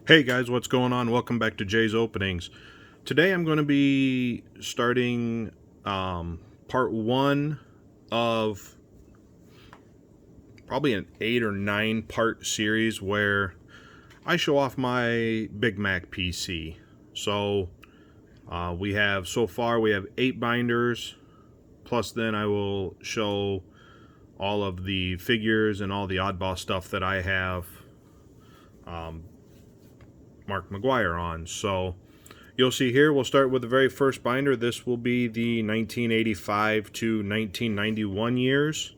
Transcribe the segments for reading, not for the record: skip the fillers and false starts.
Hey guys, what's going on? Welcome back to Jay's Openings. Today I'm going to be starting part one of probably an 8 or 9 part series where I show off my Big Mac PC. So so far we have 8 binders, plus then I will show all of the figures and all the oddball stuff that I have Mark McGwire on. So you'll see here, we'll start with the very first binder. This will be the 1985 to 1991 years.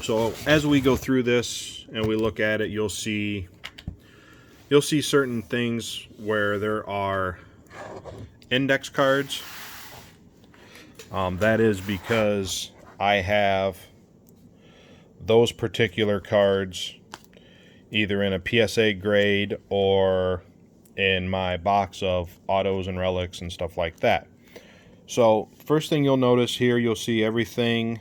So as we go through this and we look at it, you'll see certain things where there are index cards. That is because I have those particular cards either in a PSA grade or in my box of autos and relics and stuff like that. So first thing you'll notice here, you'll see everything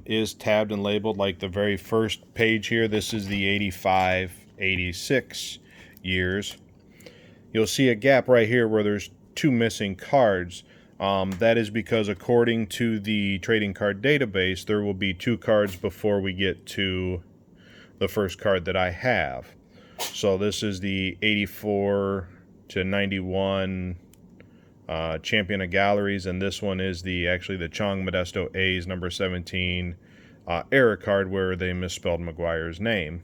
is tabbed and labeled. Like the very first page here, this is the 85-86 years. You'll see a gap right here where there's 2 missing cards. That is because according to the trading card database, there will be 2 cards before we get to the first card that I have. So this is the 84 to 91 Champion of Galleries, and this one is actually the Chong Modesto A's number 17 error card where they misspelled McGwire's name.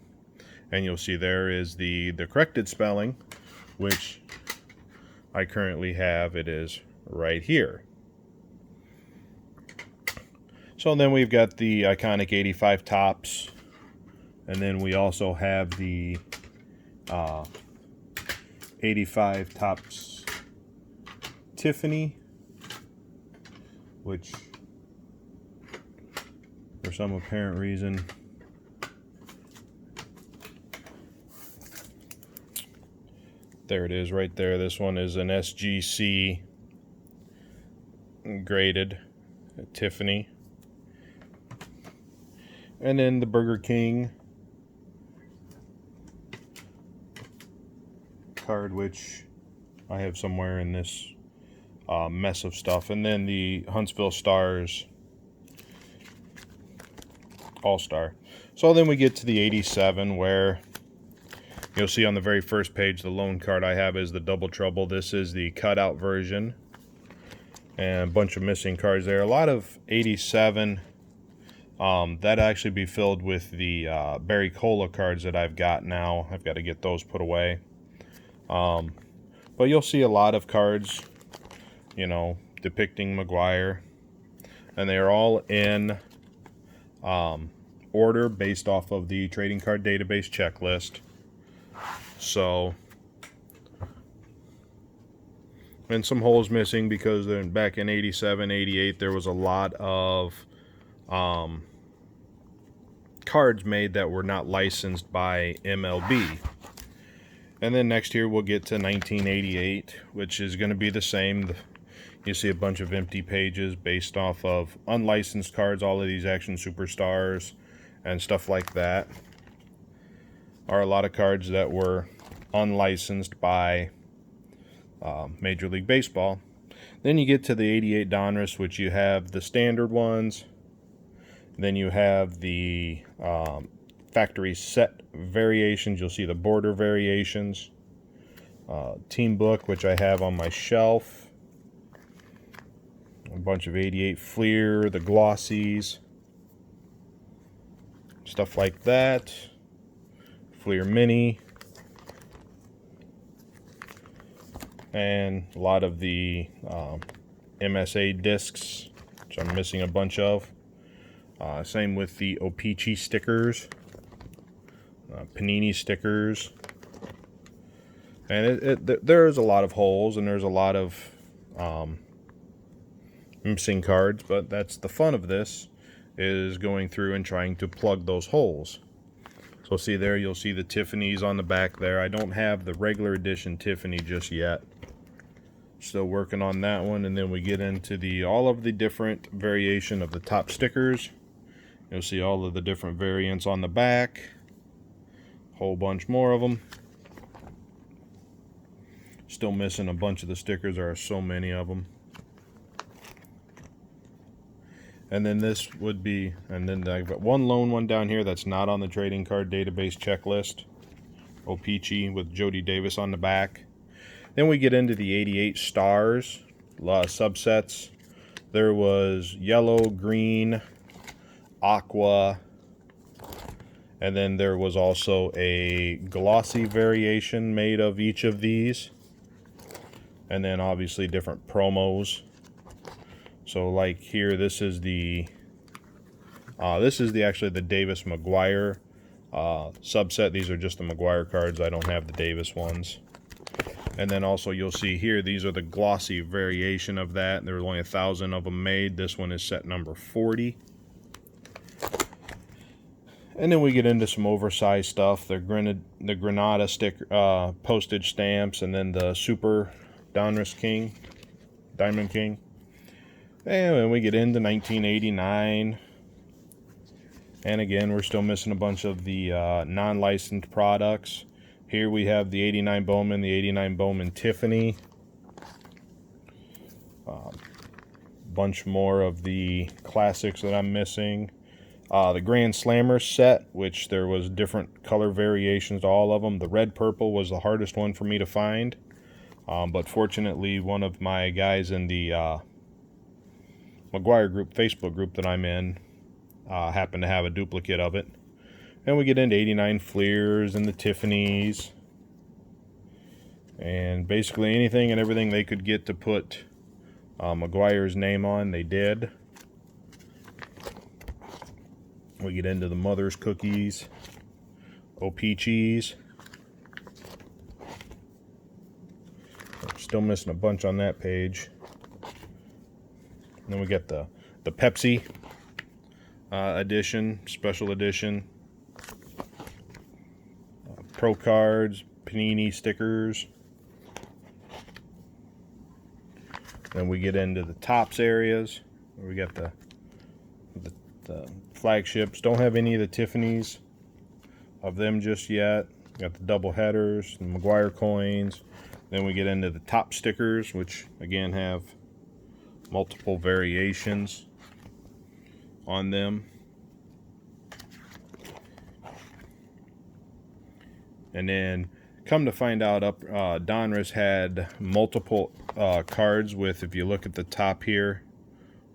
And you'll see there is the corrected spelling, which I currently have. It is right here. So then we've got the iconic 85 tops, and then we also have the 85 tops Tiffany, which for some apparent reason there it is right there. This one is an SGC graded Tiffany. And then the Burger King card, which I have somewhere in this mess of stuff. And then the Huntsville Stars All-Star. So then we get to the 87, where you'll see on the very first page the lone card I have is the Double Trouble. This is the cutout version, and a bunch of missing cards there. A lot of 87. That'd actually be filled with the Barry Cola cards that I've got now. I've got to get those put away. But you'll see a lot of cards, depicting McGwire, and they are all in order based off of the trading card database checklist. So, and some holes missing because then back in 87, 88, there was a lot of cards made that were not licensed by MLB. And then next year we'll get to 1988, which is going to be the same. You see a bunch of empty pages based off of unlicensed cards. All of these Action Superstars and stuff like that are a lot of cards that were unlicensed by Major League Baseball. Then you get to the 88 Donruss, which you have the standard ones. Then you have the factory set variations. You'll see the border variations. Team book, which I have on my shelf. A bunch of 88 Fleer, the glossies, stuff like that. Fleer Mini. And a lot of the MSA discs, which I'm missing a bunch of. Same with the O-Pee-Chee stickers. Panini stickers, and there's a lot of holes and there's a lot of missing cards, but that's the fun of this, is going through and trying to plug those holes. So see there, you'll see the Tiffany's on the back there. I don't have the regular edition Tiffany just yet. Still working on that one. And then we get into all of the different variation of the top stickers. You'll see all of the different variants on the back. Whole bunch more of them. Still missing a bunch of the stickers. There are so many of them. And then this would be, and then I've got one lone one down here that's not on the trading card database checklist. O-Pee-Chee with Jody Davis on the back. Then we get into the 88 stars, subsets. There was yellow, green, aqua, and then there was also a glossy variation made of each of these. And then obviously different promos. So like here, this is actually the Davis McGwire subset. These are just the McGwire cards. I don't have the Davis ones. And then also you'll see here, these are the glossy variation of that. There was only 1,000 of them made. This one is set number 40. And then we get into some oversized stuff. The Granada sticker, postage stamps, and then the Super Diamond King. And then we get into 1989. And again, we're still missing a bunch of the non-licensed products. Here we have the 89 Bowman, the 89 Bowman Tiffany. Bunch more of the classics that I'm missing. The Grand Slammer set, which there was different color variations to all of them. The red purple was the hardest one for me to find. But fortunately, one of my guys in the McGwire group, Facebook group that I'm in, happened to have a duplicate of it. And we get into 89 Fleers and the Tiffany's. And basically anything and everything they could get to put McGwire's name on, they did. We get into the Mother's Cookies, O-Pee-Chees. Still missing a bunch on that page. And then we get the Pepsi edition, special edition. Pro cards, Panini stickers. Then we get into the tops areas. We got the flagships. Don't have any of the Tiffany's of them just yet. Got the double headers, the McGwire coins. Then we get into the top stickers, which again have multiple variations on them. And then come to find out, Donruss had multiple cards with, if you look at the top here,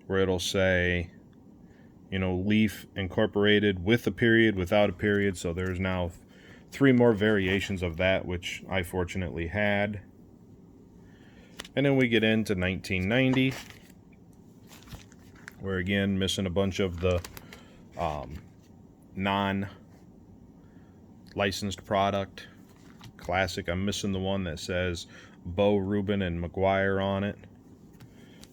where it'll say, you know, Leaf Incorporated with a period, without a period. So there's now 3 more variations of that, which I fortunately had. And then we get into 1990, where again, missing a bunch of the non-licensed product. Classic, I'm missing the one that says Bo, Rubin, and McGwire on it.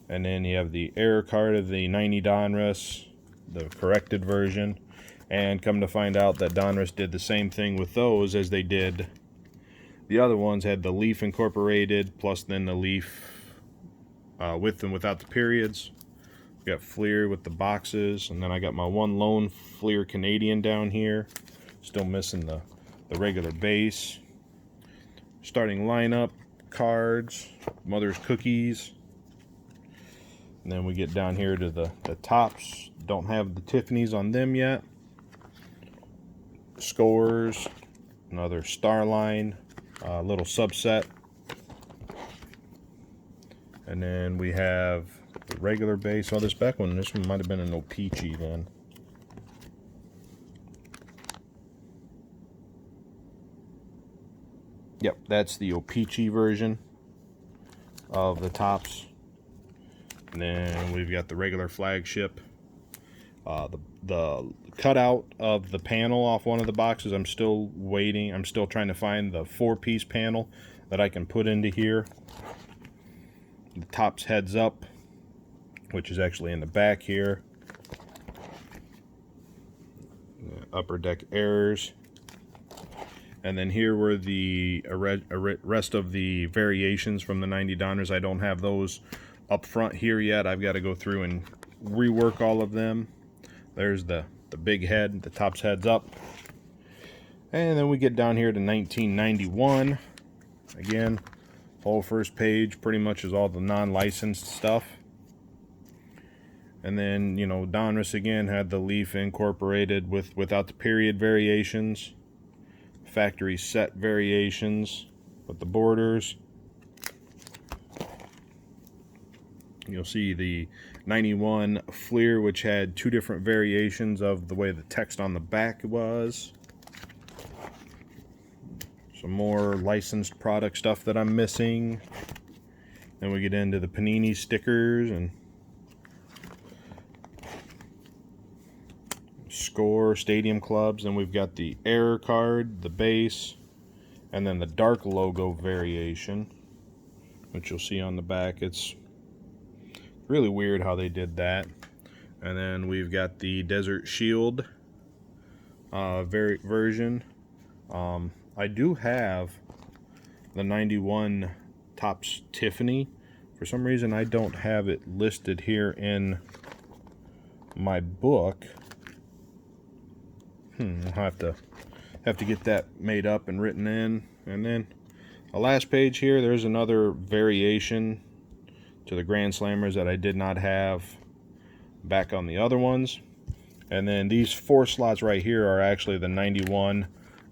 And then you have the error card of the 90 Donruss, the corrected version. And come to find out that Donruss did the same thing with those as they did. The other ones had the Leaf Incorporated, plus then the Leaf with and without the periods. We got Fleer with the boxes, and then I got my one lone Fleer Canadian down here. Still missing the regular base. Starting lineup, cards, Mother's Cookies. And then we get down here to the tops. Don't have the Tiffany's on them yet. Scores, another Starline, little subset. And then we have the regular base. Oh, this back one, this one might have been an O-Pee-Chee then. Yep, that's the O-Pee-Chee version of the tops. And then we've got the regular flagship. The cutout of the panel off one of the boxes, I'm still waiting. I'm still trying to find the 4-piece panel that I can put into here. The tops heads up, which is actually in the back here. The upper deck errors. And then here were the rest of the variations from the 90 Donruss. I don't have those up front here yet. I've got to go through and rework all of them. There's the big head, the tops heads up. And then we get down here to 1991. Again, Whole first page pretty much is all the non-licensed stuff. And then, you know, Donruss again had the leaf incorporated without the period variations, factory set variations with the borders. You'll see the 91 Fleer, which had 2 different variations of the way the text on the back was. Some more licensed product stuff that I'm missing. Then we get into the Panini stickers and Score Stadium Clubs. And we've got the error card, the base, and then the dark logo variation, which you'll see on the back. It's really weird how they did that. And then we've got the Desert Shield version. I do have the 91 Topps Tiffany. For some reason I don't have it listed here in my book. I'll have to get that made up and written in. And then the last page here, there's another variation to the Grand Slammers that I did not have back on the other ones. And then these 4 slots right here are actually the 91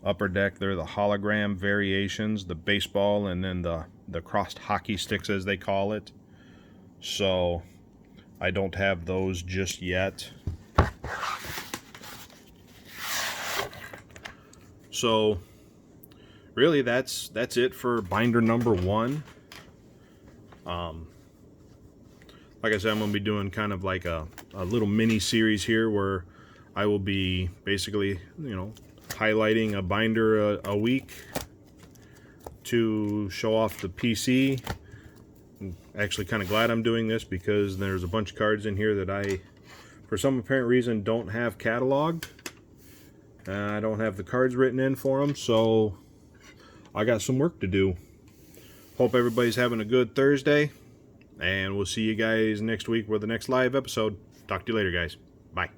Upper Deck. They're the hologram variations, the baseball, and then the crossed hockey sticks as they call it. So I don't have those just yet. So really that's it for binder number 1. Like I said, I'm going to be doing kind of like a little mini series here where I will be basically, you know, highlighting a binder a week to show off the PC. I'm actually kind of glad I'm doing this because there's a bunch of cards in here that I, for some apparent reason, don't have cataloged. I don't have the cards written in for them, so I got some work to do. Hope everybody's having a good Thursday. And we'll see you guys next week with the next live episode. Talk to you later, guys. Bye.